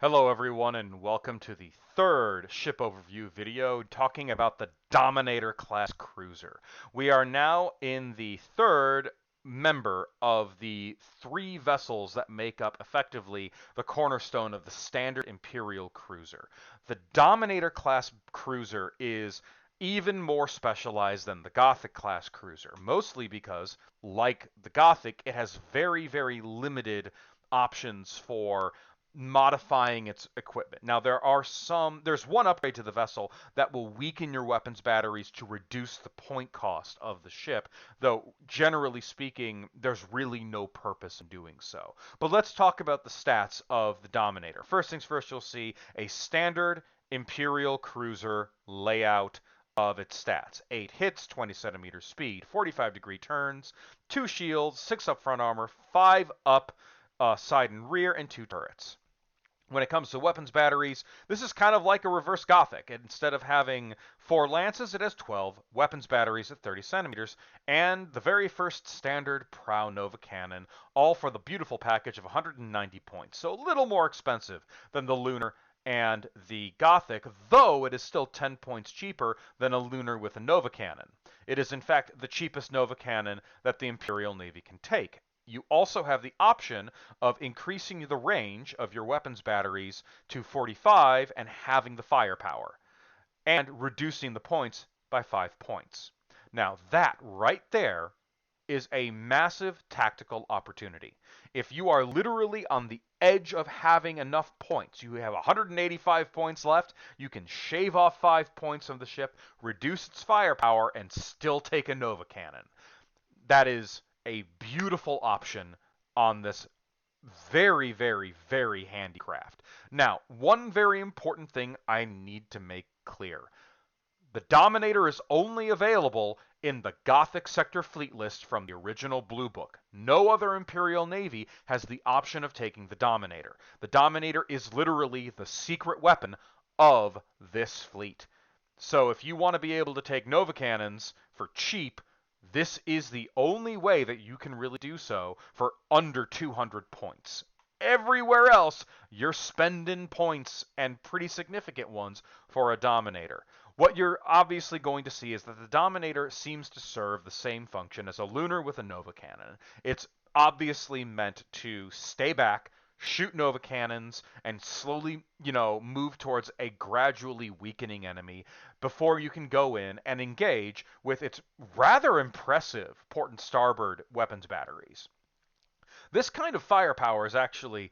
Hello everyone and welcome to the third ship overview video talking about the Dominator class cruiser. We are now in the third member of the three vessels that make up effectively the cornerstone of the standard Imperial cruiser. The Dominator class cruiser is even more specialized than the Gothic class cruiser, mostly because, like the Gothic, it has very limited options for modifying its equipment. Now there's one upgrade to the vessel that will weaken your weapons batteries to reduce the point cost of the ship, though generally speaking, there's really no purpose in doing so. But let's talk about the stats of the Dominator. First things first, you'll see a standard Imperial cruiser layout of its stats. 8 hits, 20 centimeters speed, 45-degree turns, 2 shields, 6 up front armor, 5 up side and rear, and 2 turrets. When it comes to weapons batteries, this is kind of like a reverse Gothic. Instead of having 4 lances, it has 12 weapons batteries at 30 centimeters, and the very first standard Prow Nova cannon, all for the beautiful package of 190 points. So a little more expensive than the Lunar and the Gothic, though it is still 10 points cheaper than a Lunar with a Nova cannon. It is in fact the cheapest Nova cannon that the Imperial Navy can take. You also have the option of increasing the range of your weapons batteries to 45 and having the firepower, and reducing the points by 5 points. Now, that right there is a massive tactical opportunity. If you are literally on the edge of having enough points, you have 185 points left, you can shave off 5 points from the ship, reduce its firepower, and still take a Nova cannon. That is a beautiful option on this very handy craft. Now, one very important thing I need to make clear. The Dominator is only available in the Gothic Sector Fleet list from the original Blue Book. No other Imperial Navy has the option of taking the Dominator. The Dominator is literally the secret weapon of this fleet. So if you want to be able to take Nova cannons for cheap, this is the only way that you can really do so for under 200 points. Everywhere else, you're spending points, and pretty significant ones, for a Dominator. What you're obviously going to see is that the Dominator seems to serve the same function as a Lunar with a Nova cannon. It's obviously meant to stay back, shoot Nova cannons, and slowly, move towards a gradually weakening enemy before you can go in and engage with its rather impressive port and starboard weapons batteries. This kind of firepower is actually,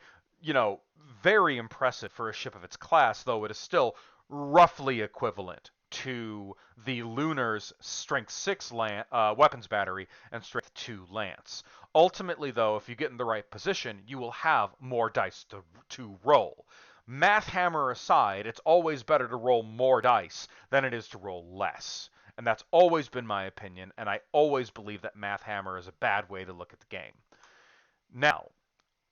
very impressive for a ship of its class, though it is still roughly equivalent to the Lunar's Strength 6 weapons battery and Strength 2 lance. Ultimately, though, if you get in the right position, you will have more dice to roll. Math hammer aside, it's always better to roll more dice than it is to roll less. And that's always been my opinion, and I always believe that math hammer is a bad way to look at the game. Now,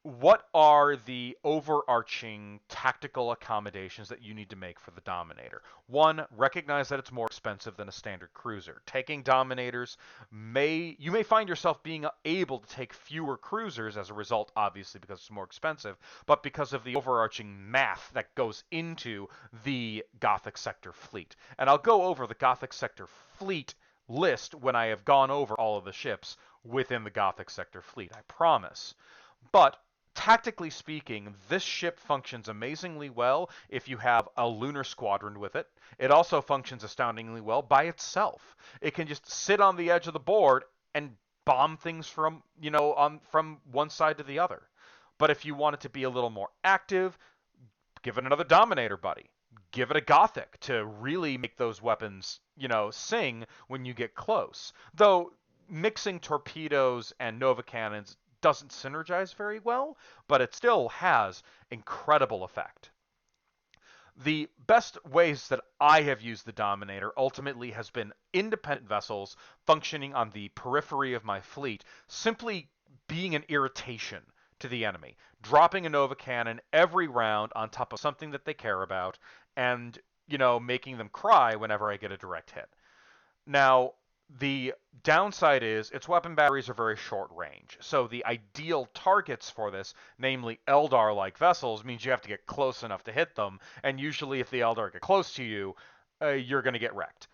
what are the overarching tactical accommodations that you need to make for the Dominator? One, recognize that it's more expensive than a standard cruiser. Taking Dominators you may find yourself being able to take fewer cruisers as a result, obviously because it's more expensive, but because of the overarching math that goes into the Gothic Sector fleet. And I'll go over the Gothic Sector fleet list when I have gone over all of the ships within the Gothic Sector fleet, I promise. But tactically speaking, this ship functions amazingly well if you have a lunar squadron with it. It also functions astoundingly well by itself. It can just sit on the edge of the board and bomb things from, from one side to the other. But if you want it to be a little more active, give it another Dominator buddy. Give it a Gothic to really make those weapons, sing when you get close. Though mixing torpedoes and Nova cannons doesn't synergize very well, but it still has incredible effect. The best ways that I have used the Dominator ultimately has been independent vessels functioning on the periphery of my fleet, simply being an irritation to the enemy, dropping a Nova cannon every round on top of something that they care about, and, making them cry whenever I get a direct hit. Now, The downside is its weapon batteries are very short range. So the ideal targets for this, namely Eldar-like vessels, means you have to get close enough to hit them. And usually if the Eldar get close to you, you're going to get wrecked.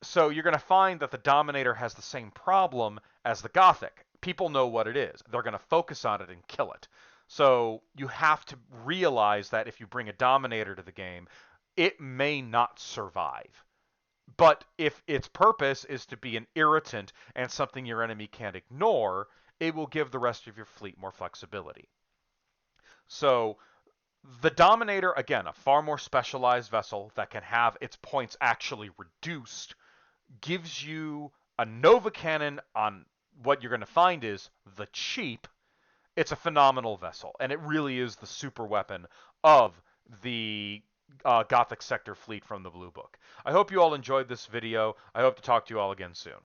So you're going to find that the Dominator has the same problem as the Gothic. People know what it is. They're going to focus on it and kill it. So you have to realize that if you bring a Dominator to the game, it may not survive. But if its purpose is to be an irritant and something your enemy can't ignore, it will give the rest of your fleet more flexibility. So the Dominator, again, a far more specialized vessel that can have its points actually reduced, gives you a Nova Cannon on what you're going to find is the cheap. It's a phenomenal vessel, and it really is the super weapon of the Gothic Sector fleet from the Blue Book. I hope you all enjoyed this video. I hope to talk to you all again soon.